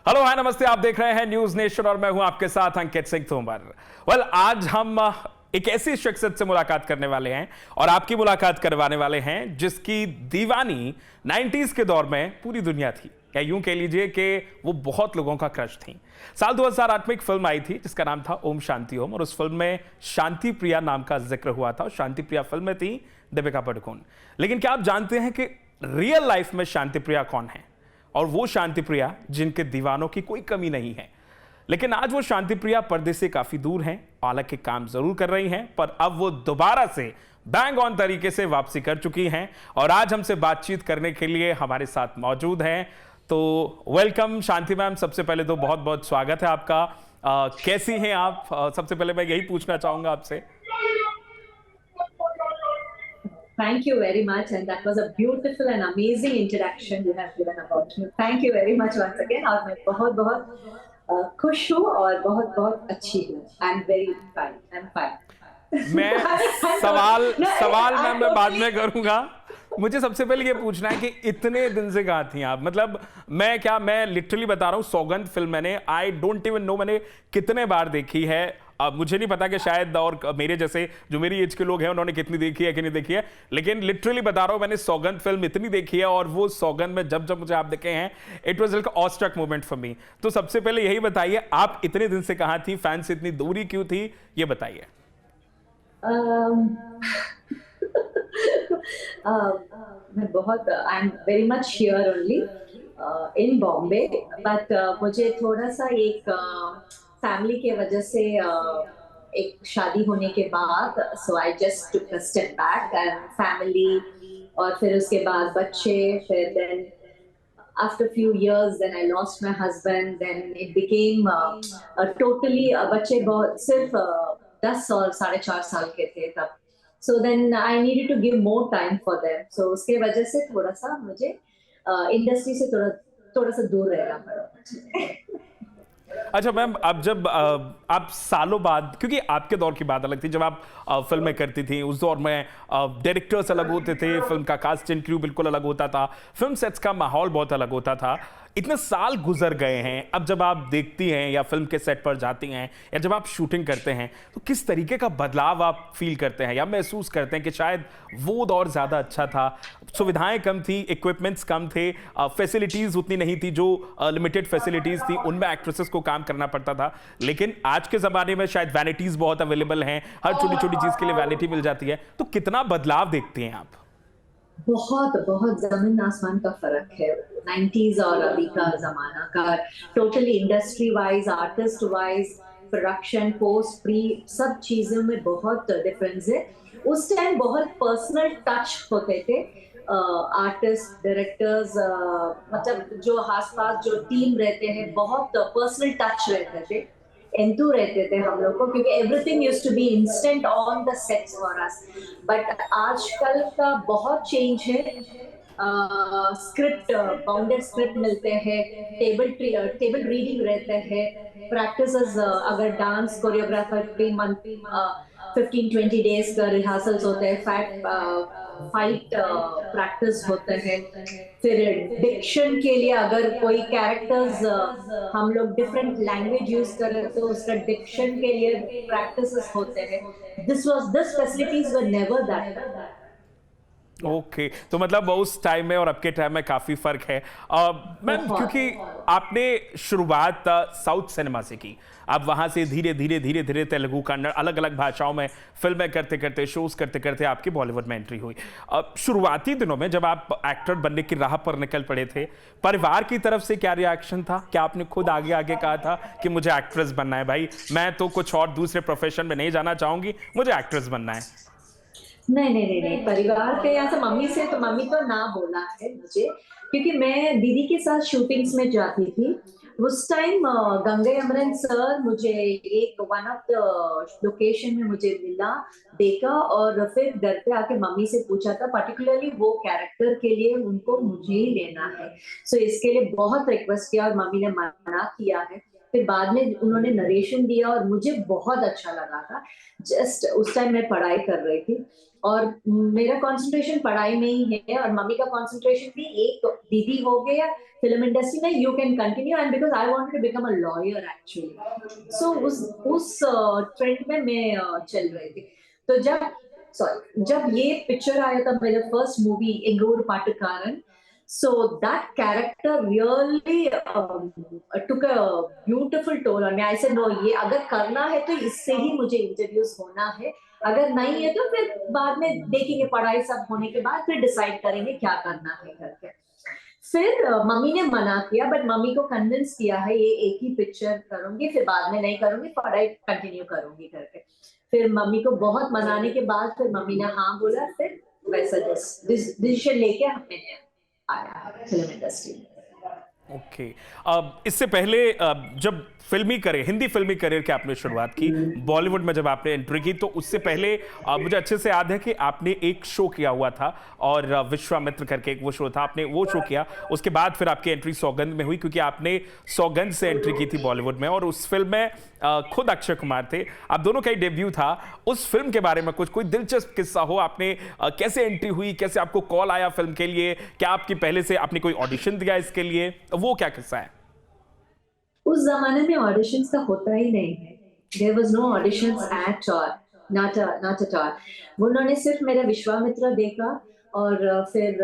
Hello hi नमस्ते, आप देख रहे हैं न्यूज नेशन और मैं हूं आपके साथ अंकित सिंह तोमर। आज हम एक ऐसी शख्सियत से मुलाकात करने वाले हैं और आपकी मुलाकात करवाने वाले हैं जिसकी दीवानी 90s के दौर में पूरी दुनिया थी, या यूं कह लीजिए कि वो बहुत लोगों का क्रश थी। साल 2008 में एक फिल्म आई थी जिसका नाम था ओम शांति ओम, और उस फिल्म में शांति प्रिया नाम का जिक्र हुआ था और शांति प्रिया फिल्म में थी दीपिका पादुकोण। लेकिन क्या आप जानते हैं कि रियल लाइफ में शांति प्रिया कौन है? और वो शांति प्रिया जिनके दीवानों की कोई कमी नहीं है। लेकिन आज वो शांति प्रिया पर्दे से काफी दूर हैं, हालांकि काम जरूर कर रही हैं, पर अब वो दोबारा से बैंग ऑन तरीके से वापसी कर चुकी हैं और आज हमसे बातचीत करने के लिए हमारे साथ मौजूद हैं। तो वेलकम शांति मैम, सबसे पहले तो बहुत बहुत स्वागत है आपका। कैसी हैं आप? सबसे पहले मैं यही पूछना चाहूंगा आपसे। Thank you very much, and that was a beautiful and amazing introduction you have given about me. Thank you very much once again. और मैं बहुत बहुत खुश हूँ और बहुत बहुत अच्छी हूँ. I'm very fine. I'm fine. मैं सवाल मैं बाद में करूंगा। मुझे सबसे पहले ये पूछना है कि इतने दिन से कहाँ थी आप? मतलब मैं लिटरली बता रहा हूँ, सौगंध फिल्म मैंने आई डोंट इवन नो मैंने कितने बार देखी है। अब मुझे नहीं पता कि शायद और मेरे जैसे जो मेरी एज के लोग हैं उन्होंने कितनी देखी है कि नहीं देखी है, लेकिन लिटरली बता रहा हूँ मैंने सौगंध फिल्म इतनी देखी है। और वो सौगंध में जब जब मुझे आप देखे हैं, it was like awestruck moment for me. तो सबसे पहले यही बताइए, आप इतने दिन से कहाँ थी? फैन से इतनी दूरी क्यों थी, ये बताइए। मैं बहुत I am very much here only in Bombay, but मुझे थोड़ा सा एक फैमिली के वजह से एक शादी होने के बाद so I just took a step back and family, और फिर उसके बाद बच्चे, फिर then after few years then I lost my husband, then it became totally बच्चे बहुत सिर्फ 10 और 4.5 साल के थे तब, so then I needed to give more time for them, so उसके वजह से थोड़ा सा मुझे इंडस्ट्री से थोड़ा सा दूर रहना पड़ा। अच्छा मैम, अब जब आप सालों बाद, क्योंकि आपके दौर की बात अलग थी जब आप फिल्में करती थी, उस दौर में डायरेक्टर्स अलग होते थे, फिल्म का कास्ट एंड क्रू बिल्कुल अलग होता था, फिल्म सेट्स का माहौल बहुत अलग होता था। इतने साल गुजर गए हैं, अब जब आप देखती हैं या फिल्म के सेट पर जाती हैं या जब आप शूटिंग करते हैं, तो किस तरीके का बदलाव आप फील करते हैं या महसूस करते हैं कि शायद वो दौर ज़्यादा अच्छा था, सुविधाएं कम थी, इक्विपमेंट्स कम थे, फैसिलिटीज़ उतनी नहीं थी, जो लिमिटेड फैसिलिटीज़ थी उनमें एक्ट्रेसेस को काम करना पड़ता था। लेकिन आज के ज़माने में शायद वैनिटीज़ बहुत अवेलेबल हैं, हर छोटी छोटी चीज़ के लिए वैनिटी मिल जाती है। तो कितना बदलाव देखते हैं आप? बहुत बहुत जमीन आसमान का फर्क है 90s और अभी का जमाना का, totally industry wise, artist wise, production, post, pre, सब चीजों में बहुत डिफरेंस है। उस टाइम बहुत पर्सनल टच होते थे, आर्टिस्ट, डायरेक्टर्स, मतलब जो आसपास जो टीम रहते हैं बहुत पर्सनल टच रहते थे, एंटू रहते थे हम लोग को, क्योंकि everything used to be instant on the sets for us. But आजकल का बहुत चेंज है, स्क्रिप्ट, बाउंडेड स्क्रिप्ट मिलते हैं, टेबल रीडिंग रहते हैं, प्रैक्टिसेस, अगर डांस कोरियोग्राफर 3 मंथ 15-20 डेज का रिहर्सल्स होते हैं, फाइट प्रैक्टिस होते हैं, फिर डिक्शन के लिए अगर कोई कैरेक्टर्स हम लोग डिफरेंट लैंग्वेज यूज करें तो उसका डिक्शन के लिए प्रैक्टिसेस होते हैं। This facilities were never that. Okay तो मतलब उस टाइम में और अब के टाइम में काफी फर्क है। मैम, क्योंकि आपने शुरुआत साउथ सिनेमा से की, आप वहां से धीरे धीरे धीरे धीरे तेलुगु, कन्नड़, अलग अलग भाषाओं में फिल्में करते करते, शोज करते करते आपकी बॉलीवुड में एंट्री हुई। शुरुआती दिनों में जब आप एक्टर बनने की राह पर निकल पड़े थे, परिवार की तरफ से क्या रिएक्शन था? क्या आपने खुद आगे आगे कहा था कि मुझे एक्ट्रेस बनना है, भाई मैं तो कुछ और दूसरे प्रोफेशन में नहीं जाना चाहूंगी, मुझे एक्ट्रेस बनना है? नहीं, परिवार के यहाँ से मम्मी से, तो मम्मी तो ना बोला है मुझे, क्योंकि मैं दीदी के साथ शूटिंग्स में जाती थी। उस टाइम गंगे अमरन सर मुझे एक वन ऑफ द लोकेशन में मुझे मिला, देखा, और फिर घर पे आके मम्मी से पूछा था, पर्टिकुलरली वो कैरेक्टर के लिए उनको मुझे ही लेना है। सो इसके लिए बहुत रिक्वेस्ट किया और मम्मी ने मना किया है। फिर बाद में उन्होंने नरेशन दिया और मुझे बहुत अच्छा लगा था। जस्ट उस टाइम मैं पढ़ाई कर रही थी और मेरा कंसंट्रेशन पढ़ाई में ही है और मम्मी का कंसंट्रेशन भी एक तो दीदी हो गया फिल्म इंडस्ट्री में, you can continue, and because I wanted to become a lawyer actually. So उस ट्रेंड में मैं चल रही थी। तो जब ये पिक्चर आया था, मेरा फर्स्ट मूवी एंगूर पाटकारन, so that character really took a beautiful toll on me. I said no, ये अगर करना है तो इससे ही मुझे इंट्रोड्यूस होना है, अगर नहीं है तो फिर बाद में देखेंगे, पढ़ाई सब होने के बाद फिर डिसाइड करेंगे क्या करना है करके। फिर मम्मी ने मना किया, बट मम्मी को कन्विंस किया है ये एक ही पिक्चर करूंगी, फिर बाद में नहीं करूंगी, पढ़ाई कंटिन्यू करूंगी करके। फिर मम्मी को बहुत मनाने के बाद फिर मम्मी ने हाँ बोला, फिर वैसा डिसीजन लेके हमने आया है फिल्म इंडस्ट्री में। ओके इससे पहले जब हिंदी फिल्मी करियर की आपने शुरुआत की, बॉलीवुड में जब आपने एंट्री की, तो उससे पहले मुझे अच्छे से याद है कि आपने एक शो किया हुआ था और विश्वामित्र करके एक वो शो था, आपने वो शो किया। उसके बाद फिर आपकी एंट्री सौगंध में हुई, क्योंकि आपने सौगंध से एंट्री की थी बॉलीवुड में, और उस फिल्म में खुद अक्षय कुमार थे, आप दोनों का ही डेब्यू था। उस फिल्म के बारे में कोई दिलचस्प किस्सा हो, आपने कैसे एंट्री हुई, कैसे आपको कॉल आया फिल्म के लिए, क्या आपकी पहले से आपने कोई ऑडिशन दिया इसके लिए, वो क्या किस्सा है? उस जमाने में ऑडिशंस का होता ही नहीं है, there was no auditions at all, not at all. उन्होंने सिर्फ मेरा विश्वामित्र देखा और फिर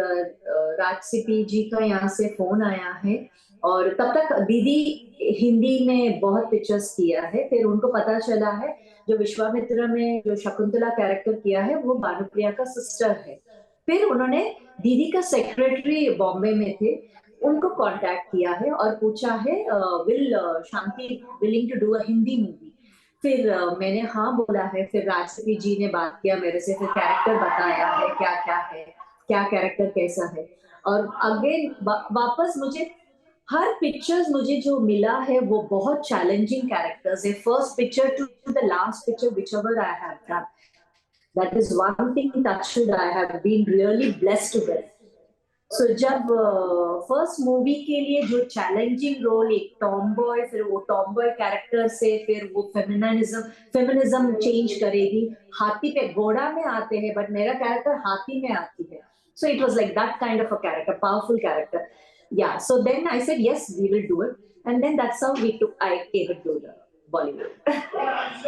राजसीपी जी का यहाँ से फोन आया है, और तब तक दीदी हिंदी में बहुत पिक्चर्स किया है, फिर उनको पता चला है जो विश्वामित्र में जो शकुंतला कैरेक्टर किया है वो भानुप्रिया का सिस्टर है। फिर उन्होंने दीदी का सेक्रेटरी बॉम्बे में थे, उनको कांटेक्ट किया है और पूछा है will Shanti willing to do a Hindi movie. फिर मैंने हाँ बोला है। फिर राजश्री जी ने बात किया मेरे से, फिर कैरेक्टर बताया है क्या क्या है, क्या कैरेक्टर कैसा है, और अगेन वापस मुझे हर पिक्चर्स मुझे जो मिला है वो बहुत चैलेंजिंग कैरेक्टर्स है, first picture to the last picture whichever I have done. That is one thing touched I have been really blessed with. So जब फर्स्ट मूवी के लिए जो चैलेंजिंग रोल, एक टॉमबॉय, फिर वो टॉमबॉय कैरेक्टर से फिर वो फेमिनिज्म चेंज करेगी, हाथी पे घोड़ा में आते हैं बट मेरा कैरेक्टर हाथी में आती है, so it was like that kind of a character, powerful character. Yeah, so then I said yes, we will do it, and then that's how I came to the Bollywood.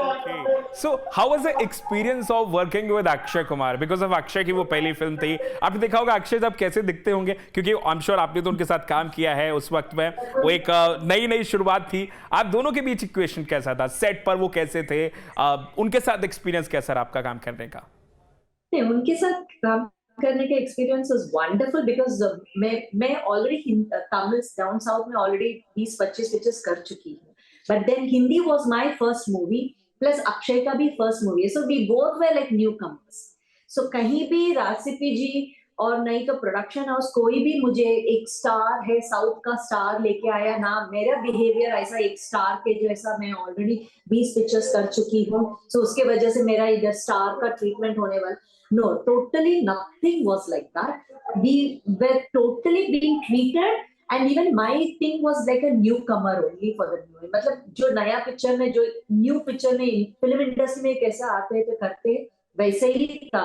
Okay. So how was the experience of working with Akshay Kumar? Because of Akshay की वो पहली film थी, आपने देखा होगा अक्षय साहब कैसे दिखते होंगे, क्योंकि आई एम श्योर आपने तो उनके साथ काम किया है उस वक्त में, वो एक नई शुरुआत थी। आप दोनों के बीच इक्वेशन कैसा था, सेट पर वो कैसे थे, उनके साथ एक्सपीरियंस कैसा रहा आपका काम करने का? उनके साथ काम करने का एक्सपीरियंस वाज वंडरफुल, बिकॉज मैं ऑलरेडी तमिल डाउन साउथ में ऑलरेडी 20-25 पिक्चर्स कर चुकी हूँ, but then Hindi was my first movie, plus Akshay का भी फर्स्ट मूवी है, so we both were like newcomers. सो कहीं भी राजसीपी जी और नहीं तो प्रोडक्शन हाउस कोई भी मुझे एक स्टार है, साउथ का स्टार लेके आया ना, मेरा बिहेवियर ऐसा एक स्टार के जैसा, मैं ऑलरेडी 20 पिक्चर्स कर चुकी हूँ, सो उसके वजह से मेरा इधर स्टार का ट्रीटमेंट होने वाला, no, totally nothing was like that. We were totally being treated, and even my thing was like a newcomer only for the new. मतलब जो नया पिक्चर में, जो न्यू पिक्चर में फिल्म इंडस्ट्री में कैसा आते हैं तो करते वैसे ही था,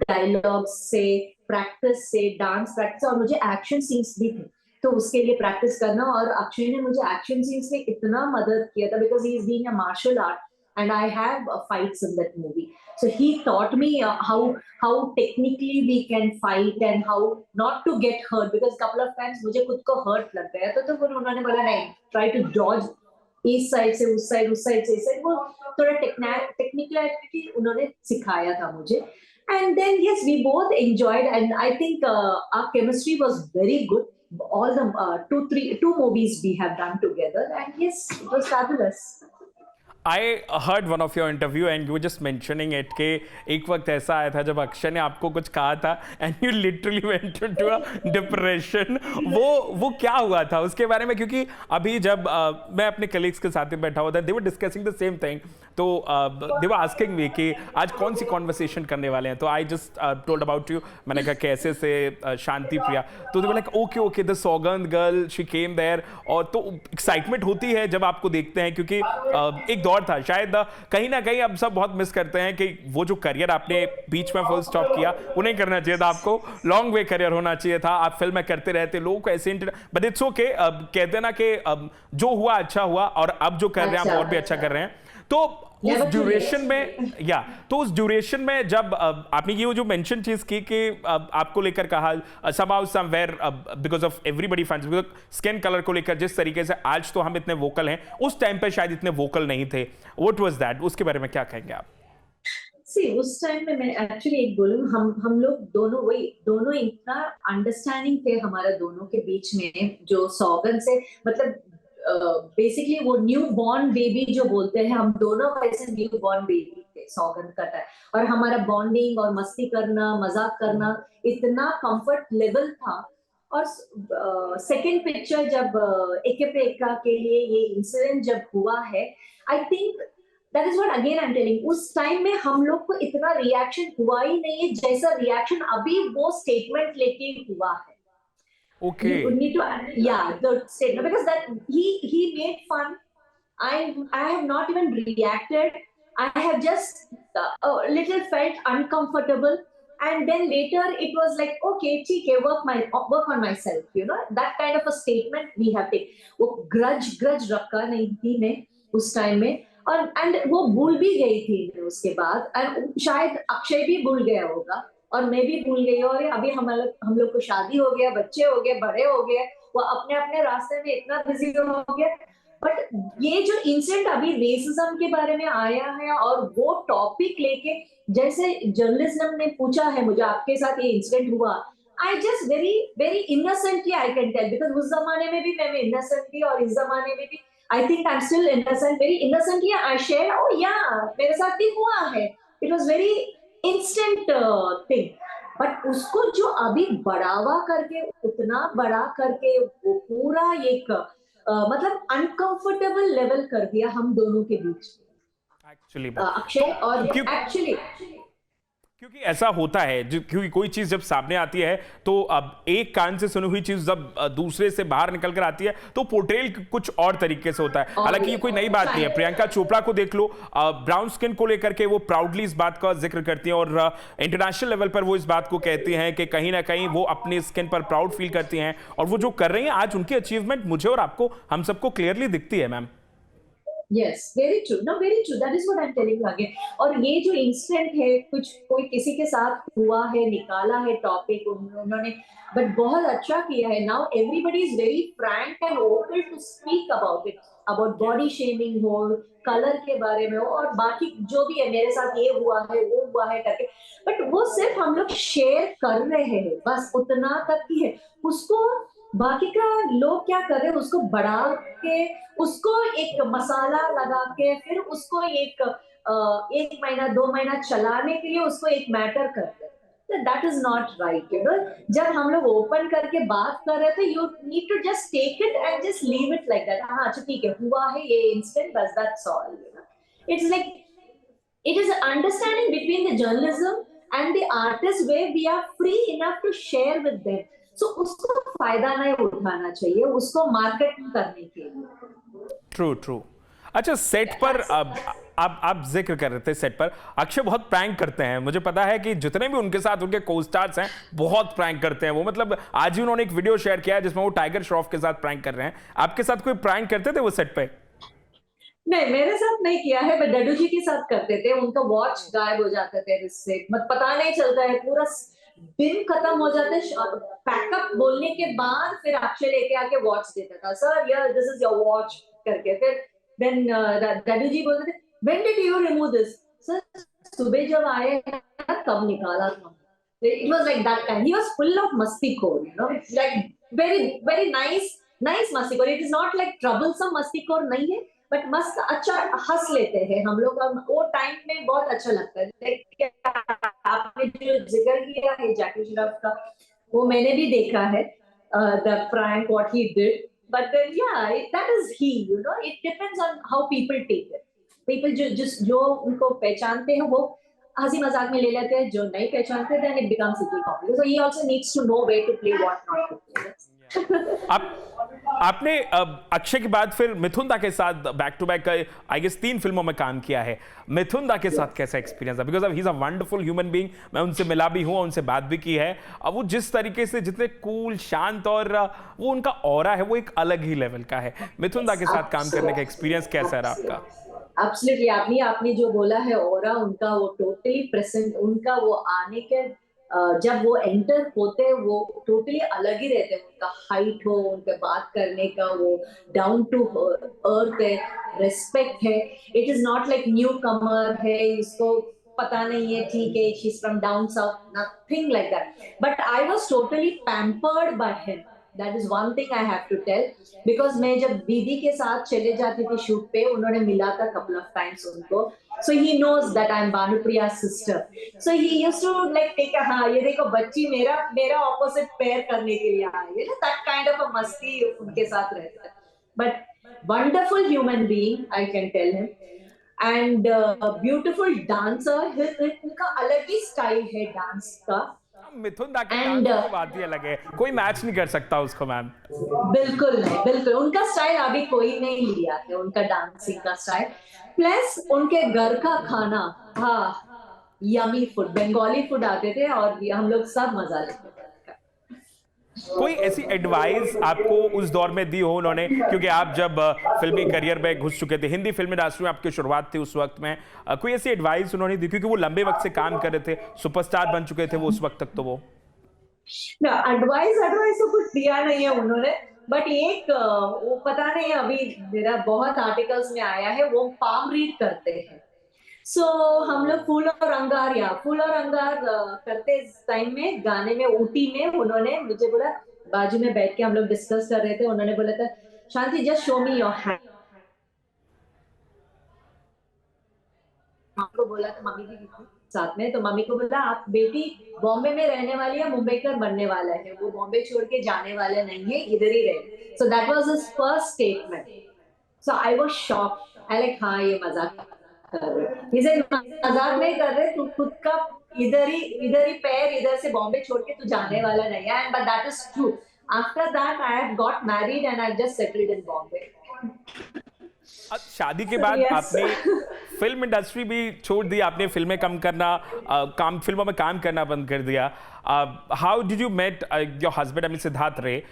डायलॉग से, प्रैक्टिस से, डांस प्रैक्टिस, और मुझे एक्शन सीन्स भी थे, तो उसके लिए प्रैक्टिस करना, और अक्षय ने मुझे एक्शन सीन्स में इतना मदद किया था, because he is being a martial art and I have fights in that movie. So he taught me how technically we can fight and how not to get hurt, because couple of times मुझे खुद को hurt लग गया, तो फिर उन्होंने बोला नहीं, try to dodge इस साइड से उस साइड, उस साइड से इस साइड, वो थोड़ा टेक्निकलिटी उन्होंने सिखाया था मुझे, and then yes, we both enjoyed, and I think our chemistry was very good. All the two movies we have done together, and yes, it was fabulous. I heard one of your interview and you just mentioning it के एक वक्त ऐसा आया था जब अक्षय ने आपको कुछ कहा था and you literally went into a depression. वो क्या हुआ था उसके बारे में, क्योंकि अभी जब मैं अपने कलीग्स के साथ में बैठा हुआ था, they were discussing the same thing, तो दे वर आस्किंग मी कि आज कौन सी कॉन्वर्सेशन करने वाले हैं, तो I just told about you. मैंने कहा कैसे से शांति प्रिया, तो they were like okay okay the Saugandh girl she came there. और तो एक्साइटमेंट होती है जब आपको देखते हैं, क्योंकि एक दौर था शायद कहीं ना कहीं अब सब बहुत मिस करते हैं कि वो जो करियर आपने बीच में फुल स्टॉप किया वो नहीं करना चाहिए था, आपको लॉन्ग वे करियर होना चाहिए था, आप फिल्में करते रहते, लोगों को ऐसे बट इट्स ओके। कहते हैं ना कि जो हुआ अच्छा हुआ और अब जो कर रहे हैं आप और भी अच्छा कर रहे हैं। तो उस ड्यूरेशन में तो उस ड्यूरेशन में जब आपने ये जो मेंशन चीज की कि आपको लेकर कहा somehow somewhere because of everybody fans, because skin colour को लेकर जिस तरीके से आज तो हम इतने वोकल हैं, उस टाइम पे शायद इतने वोकल नहीं थे। व्हाट वाज दैट, उसके बारे में क्या कहेंगे आप? उस टाइम में मैं एक्चुअली एक बोलूं, हम लोग दोनों इतना अंडरस्टैंडिंग थे हमारा दोनों के बीच में, जो सौगंध से मतलब बेसिकली वो न्यू बॉर्न बेबी जो बोलते हैं, हम दोनों वैसे न्यू बॉर्न बेबी थे सौगंध का टाइम, और हमारा बॉन्डिंग और मस्ती करना मजाक करना इतना कंफर्ट लेवल था। और सेकंड पिक्चर जब एके पे एका के लिए ये इंसिडेंट जब हुआ है, I think that is what again I am telling, उस टाइम में हम लोग को इतना रिएक्शन हुआ ही नहीं है जैसा रिएक्शन अभी वो स्टेटमेंट लेके हुआ है। Okay. You need to, yeah, the statement, because that he made fun. I have not even reacted. I have just a little felt uncomfortable, and then later it was like, okay, ठीक है, work on myself, you know, that kind of a statement we have taken. वो grudge रखा नहीं थी मैं उस time में, और and वो भूल भी गई थी उसके बाद, and शायद अक्षय भी भूल गया होगा और मैं भी भूल गई, और अभी हम लोग को शादी हो गया, बच्चे हो गए, बड़े हो गए, वो अपने अपने रास्ते में इतना बिजी हो गया। बट ये जो इंसिडेंट अभी रेसिज्म के बारे में आया है और वो टॉपिक लेके, जैसे जर्नलिज्म ने पूछा है मुझे आपके साथ ये इंसिडेंट हुआ, I just very very innocently I can tell, because उस जमाने में भी मैं इनोसेंट थी और इस जमाने में भी I think I am still innocent, very innocently I share, oh yeah मेरे साथ भी हुआ है, it was very instant thing. But उसको जो अभी बढ़ावा करके, उतना बड़ा करके, वो पूरा एक मतलब अनकंफर्टेबल लेवल कर दिया हम दोनों के बीच एक्चुअली अक्षय और एक्चुअली, क्योंकि ऐसा होता है क्योंकि कोई चीज जब सामने आती है तो अब एक कान से सुनी हुई चीज जब दूसरे से बाहर निकल कर आती है तो पोर्ट्रेल कुछ और तरीके से होता है। हालांकि ये कोई नई बात नहीं है, प्रियंका चोपड़ा को देख लो, ब्राउन स्किन को लेकर के वो प्राउडली इस बात का जिक्र करती हैं और इंटरनेशनल लेवल पर वो इस बात को कहती हैं कि कहीं ना कहीं वो अपनी स्किन पर प्राउड फील करती हैं, और वो जो कर रही हैं आज, उनकी अचीवमेंट मुझे और आपको, हम सबको क्लियरली दिखती है ma'am. Yes, very true. No, very true. That is what I'm telling you again. और ये जो इंसिडेंट है, कुछ कोई किसी के साथ हुआ है, निकाला है टॉपिक उन्होंने, बट बहुत अच्छा किया है। Now everybody is very frank and open to speak about it, about body shaming हो, कलर के बारे में हो, और बाकी जो भी है, मेरे साथ ये हुआ है, वो हुआ है करके, बट वो सिर्फ हम लोग शेयर कर रहे हैं, बस उतना तक ही है। उसको बाकी का लोग क्या कर रहे हैं, उसको बढ़ा के, उसको एक मसाला लगा के, फिर उसको एक महीना 2 महीना चलाने के लिए उसको एक मैटर कर रहे हैं। That is not right, you know. जब हम लोग ओपन करके बात कर रहे थे, you need to just take it and just leave it like that. हाँ अच्छा ठीक है, हुआ है ये इंसिडेंट, बस that's all, you know. It's like it is an understanding between the journalism and the artist where we are free enough to share with them. So उसको फायदा नहीं उठाना चाहिए, उसको मार्केटिंग करने के लिए। ट्रू। अच्छा, सेट पर आप जिक्र कर रहे थे, सेट पर अक्षय बहुत प्रैंक करते हैं। मुझे पता है कि जितने भी उनके साथ उनके को स्टार्स हैं बहुत प्रैंक करते हैं वो। मतलब आज ही उन्होंने एक वीडियो शेयर किया है जिसमें वो टाइगर श्रॉफ के साथ प्रैंक कर रहे हैं। आपके साथ कोई प्रैंक करते थे वो सेट पे? नहीं, मेरे साथ नहीं किया है, बट डड्डू जी के साथ करते थे। उनका वॉच गायब हो जाते थे, इससे पता नहीं चलता है, पूरा दिन खत्म हो जाते। पैकअप बोलने के बाद फिर अक्षय लेके आके वॉच देता था, सर यार दिस इज योर वॉच करके। फिर देन डड्डू जी बोलते थे, when did you remove this? Sir सुबह जब आए तब निकाला था। It was like that kind, he was full of मस्तीखोर, you know, like very very nice मस्तीखोर। It is not like troublesome मस्तीखोर नहीं है, बट मस्त अच्छा हंस लेते हैं हम लोग। वो टाइम में बहुत अच्छा लगता है। आपने जो जिक्र किया है जैकी श्रॉफ का, वो मैंने भी देखा है, the prank what he did, but yeah that is he, you know, it depends on how people take it. People जो उनको पहचानते हैं वो हंसी मजाक में ले लेते हैं, जो नहीं पहचानते then it becomes little comedy, so he also needs to know where to play what not to play. आप आपने अक्षय के बाद फिर मिथुन दा के साथ back to back I guess 3 फिल्मों में काम किया है। मिथुन दा के साथ कैसा एक्सपीरियंस है? Because he is a wonderful human being, मैं उनसे मिला भी हूं, उनसे बात भी की है। अब वो जिस तरीके से, जितने कूल, शांत और वो उनका ऑरा है, वो एक अलग ही लेवल का है। मिथुन दा के साथ काम करने का एक्सपीरियंस कैसा रहा आपका? एब्सोल्युटली, आपने जो बोला है ऑरा उनका, वो टोटली प्रेजेंट, उनका वो आने के जब वो एंटर होते हैं वो टोटली अलग ही रहते हैं। उनका हाइट हो, उनके बात करने का वो डाउन टू अर्थ है, रेस्पेक्ट है। It is not like newcomer है, इसको पता नहीं है, ठीक है, she is from down south, nothing like that. But I was totally pampered by him, that is one thing I have to tell. Because मैं जब दीदी के साथ चले जाती थी शूट पे, उन्होंने मिला था कपल ऑफ टाइम्स उनको, so he knows that I'm Bhanupriya's sister, so he used to like take a, हाँ ये देखो बच्ची मेरा मेरा ऑपोजिट पेयर करने के लिए आई है ना, that kind of a मस्ती उनके साथ रहता है। but wonderful human being, I can tell him, and beautiful dancer, उनका अलग ही स्टाइल है डांस का। मिथुन दा के And, डांस की बात ही अलग है, कोई मैच नहीं कर सकता उसको मैम। बिल्कुल नहीं, बिल्कुल उनका स्टाइल अभी कोई नहीं लिया है, उनका डांसिंग का स्टाइल, प्लस उनके घर का खाना, हाँ, यमी फूड, बंगाली फूड आते थे और हम लोग सब मजा लेते थे। कोई ऐसी एडवाइस आपको उस दौर में दी हो उन्होंने, क्योंकि आप जब फिल्मी करियर में घुस चुके थे, हिंदी फिल्म इंडस्ट्री में आपकी शुरुआत थी उस वक्त में, कोई ऐसी एडवाइस उन्होंने दी? क्योंकि वो लंबे वक्त से काम कर रहे थे, सुपरस्टार बन चुके थे वो उस वक्त तक, तो वो एडवाइस तो कुछ दिया नहीं है उन्होंने, बट एक वो पता नहीं, अभी मेरा बहुत आर्टिकल्स में आया है, वो पाम रीड करते हैं। सो हम लोग फूल और अंगार करते टाइम में, गाने में, ऊटी में, उन्होंने मुझे बोला, बाजू में बैठ के हम लोग डिस्कस कर रहे थे, उन्होंने बोला था, Shanti just show me your hand. को बोला था, मम्मी भी थी साथ में, तो मम्मी को बोला, आप बेटी बॉम्बे में रहने वाली है, मुंबईकर बनने वाला है, वो बॉम्बे छोड़ के जाने वाला नहीं है, इधर ही रहे। So that was his first statement. So I was shocked, I like, हाँ ये मजाक कर रहे, इसे मजाक नहीं कर रहे, तू खुद का इधर ही पैर, इधर से बॉम्बे छोड़ के तू जाने वाला नहीं है, but that is true. After that I have got married and I just settled in Bombay. शादी के बाद आपने फिल्म इंडस्ट्री भी छोड़ दी, आपने फिल्में कम करना, फिल्मों में काम करना बंद कर दिया। How did you met your husband, I mean Siddharth Ray?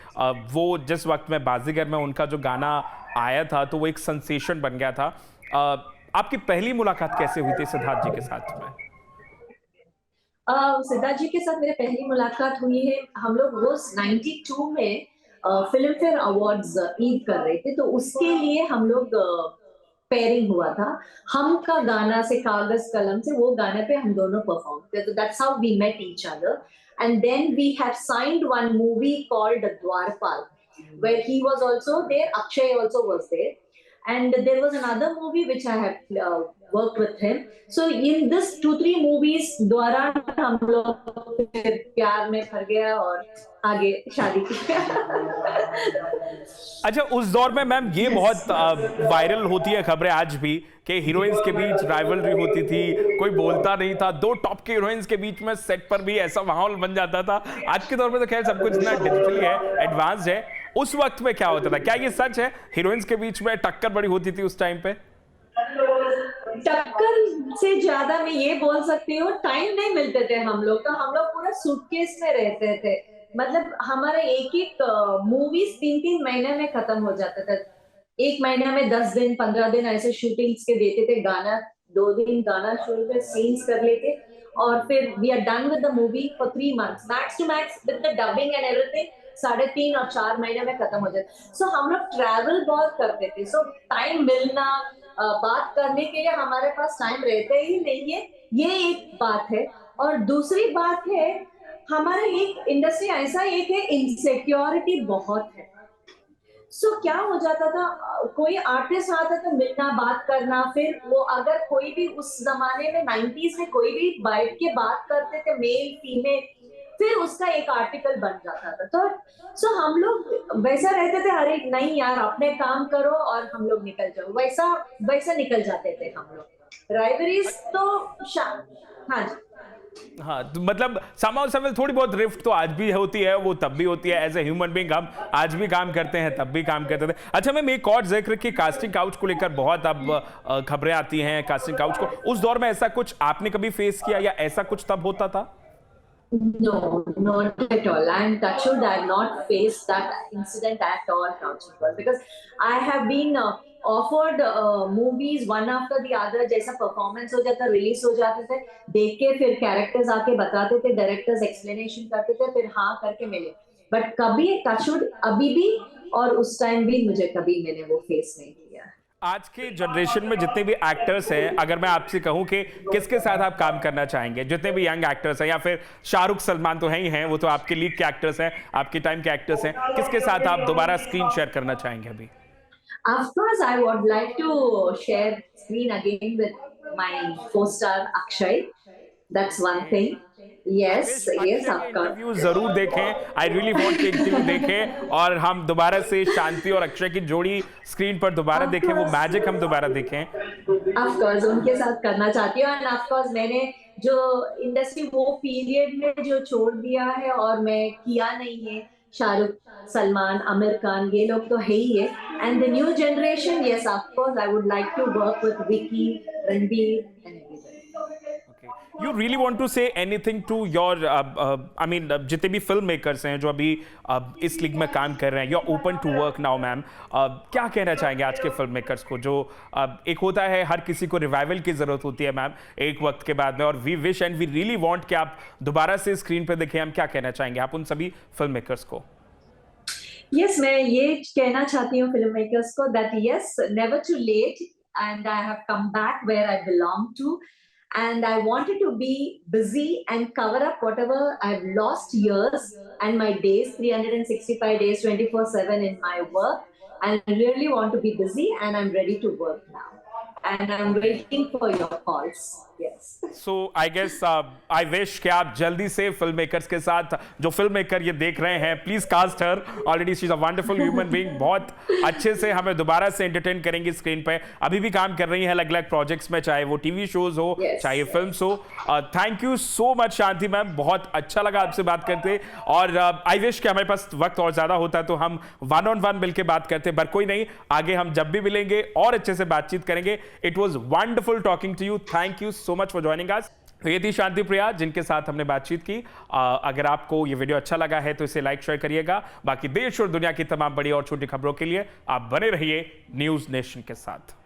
वो जिस वक्त में बाजीगर में उनका जो गाना आया था तो वो एक सेंसेशन बन गया था। आपकी पहली मुलाकात कैसे हुई थी सिद्धार्थ जी के साथ में? सिद्धार्थ जी के साथ मेरी पहली मुलाकात हुई है, हम लोग वो 92 में फिल्म फेयर अवार्ड्स ईद कर रहे थे, तो उसके लिए हम लोग पेयरिंग हुआ था। हम का गाना से कागज कलम से, वो गाने पे हम दोनों परफॉर्म थे, तो that's how we met each other. And then we have signed one movie called Dwarpal, where he was also there, Akshay also was there, and there was another movie which I have worked with him. So in this 2-3 movies द्वारा हम लोग प्यार में पड़ गया और आगे शादी की। अच्छा, उस दौर में मैम ये बहुत वायरल होती है खबरें आज भी कि हीरोइंस के बीच राइवलरी होती थी, कोई बोलता नहीं था, 2 टॉप के हीरोइंस के बीच में सेट पर भी ऐसा माहौल बन जाता था। आज के दौर में तो खैर सब कुछ इतना डिजिटली है, एडवांस है। उस वक्त में क्या होता था? क्या ये सच है हीरोइंस के बीच में टक्कर बड़ी होती थी उस टाइम पे? टक्कर से ज्यादा मैं ये बोल सकती हूँ, टाइम नहीं मिलते थे हम लोग, तो हम लोग पूरा सूटकेस में रहते थे। मतलब हमारे एक मूवीज 3-3 महीने में खत्म हो जाता था। एक महीने में 10 दिन 15 दिन ऐसे शूटिंग्स के देते थे, गाना 2 दिन गाना शूट कर सीन्स कर लेते, और फिर we are done with the movie for 3 months, max to max with the dubbing and everything 3.5 और 4 महीने में खत्म हो जाता। सो हम लोग ट्रैवल बहुत करते थे, सो टाइम मिलना, बात करने के लिए हमारे पास टाइम रहते ही नहीं है, ये एक बात है। और दूसरी बात है, हमारा एक इंडस्ट्री ऐसा एक है, इनसिक्योरिटी बहुत है। सो क्या हो जाता था, कोई आर्टिस्ट आता तो मिलना बात करना, फिर वो अगर कोई भी उस जमाने में 90s में कोई भी बैठ के बात करते थे मेल फीमेल, फिर उसका एक आर्टिकल बन जाता था। तो सो हम लोग वैसा रहते थे, अरे नहीं यार अपने काम करो और हम लोग निकल जाओ, वैसा वैसा निकल जाते थे हम लोग। राइवरीज तो हाँ जी। हाँ, तो मतलब समाउ समय थोड़ी बहुत रिफ्ट तो आज भी होती है, वो तब भी होती है। एज ए ह्यूमन बीइंग हम आज भी काम करते हैं, तब भी काम करते थे। अच्छा मैम, एक और जिक्र कि कास्टिंग काउच को लेकर बहुत अब खबरें आती हैं कास्टिंग काउच को, उस दौर में ऐसा कुछ आपने कभी फेस किया या ऐसा कुछ तब होता था? No, not at all. I'm touched wood, I have not faced that incident at all, Couching Pearl, because I have been offered movies one after the other, जैसा परफॉर्मेंस हो जाता रिलीज हो जाते थे, देख के फिर कैरेक्टर्स आके बताते थे, डायरेक्टर्स एक्सप्लेनेशन करते थे, फिर हाँ करके मिले। बट कभी टच वुड अभी भी और उस टाइम भी मुझे कभी मैंने वो फेस नहीं किया। आज के जनरेशन में जितने भी एक्टर्स हैं, अगर मैं आपसे कहूं कि किसके साथ आप काम करना चाहेंगे, जितने भी यंग एक्टर्स हैं, या फिर शाहरुख सलमान तो हैं ही हैं, वो तो आपके लीग के एक्टर्स हैं, आपके टाइम के एक्टर्स हैं, किसके साथ आप दोबारा स्क्रीन शेयर करना चाहेंगे अभी? Of course, I would like to share screen again with my co-star Akshay. That's one thing. I Yes, wish yes, Akshay of के course. इंटरव्यू जरूर देखें। आई रियली वांट के इंटरव्यू देखें और हम दोबारा से शांति और अक्षय की जोड़ी स्क्रीन पर दोबारा देखें, वो मैजिक हम दोबारा देखें। Of course, उनके साथ करना चाहती हूँ। And of course, मैंने जो इंडस्ट्री वो पीरियड में जो छोड़ दिया है और मैं किया नहीं है, शाहरुख सलमान आमिर खान ये लोग तो है ही है। And the new generation, yes, of course, I would like to work with Vicky, Ranveer and everybody. Okay. You really want to say anything to your, I mean, जितने भी फिल्म मेकर्स हैं जो अभी इस लीग में काम कर रहे हैं, you're open to work now, ma'am, क्या कहना चाहेंगे आज के फिल्म मेकर्स को? जो एक होता है हर किसी को रिवाइवल की जरूरत होती है मैम एक वक्त के बाद में, और we wish and we really want कि आप दोबारा से स्क्रीन पे देखें। हम क्या कहना चाहेंगे आप उन सभी फिल्म मेकर्स को? Yes, मैं ये कहना चाहती हूँ फिल्म मेकर्स को that yes, never too late, and I have come back where I belong to, and I wanted to be busy and cover up whatever I've lost years and my days, 365 days, 24/7 in my work. I really want to be busy, and I'm ready to work now, and I'm waiting for your calls. Yes. So I guess I wish कि आप जल्दी से film makers के साथ, जो film maker ये देख रहे हैं, please cast her. Already she is a wonderful human being, बहुत अच्छे से हमें दोबारा से एंटरटेन करेंगी स्क्रीन पे। अभी भी काम कर रही हैं अलग अलग प्रोजेक्ट्स में, चाहे वो टीवी शोज हो, Yes. चाहे फिल्म्स हो। Thank you so much Shanti ma'am, बहुत अच्छा लगा आपसे बात करते, और आई विश कि हमारे पास वक्त और ज्यादा होता तो हम वन ऑन वन मिलकर बात करते, पर कोई नहीं, आगे हम जब भी मिलेंगे और अच्छे से बातचीत करेंगे। It was wonderful talking to you, thank you so much for joining us. तो ये थी शांति प्रिया जिनके साथ हमने बातचीत की। अगर आपको ये वीडियो अच्छा लगा है तो इसे लाइक शेयर करिएगा। बाकी देश और दुनिया की तमाम बड़ी और छोटी खबरों के लिए आप बने रहिए न्यूज़ नेशन के साथ।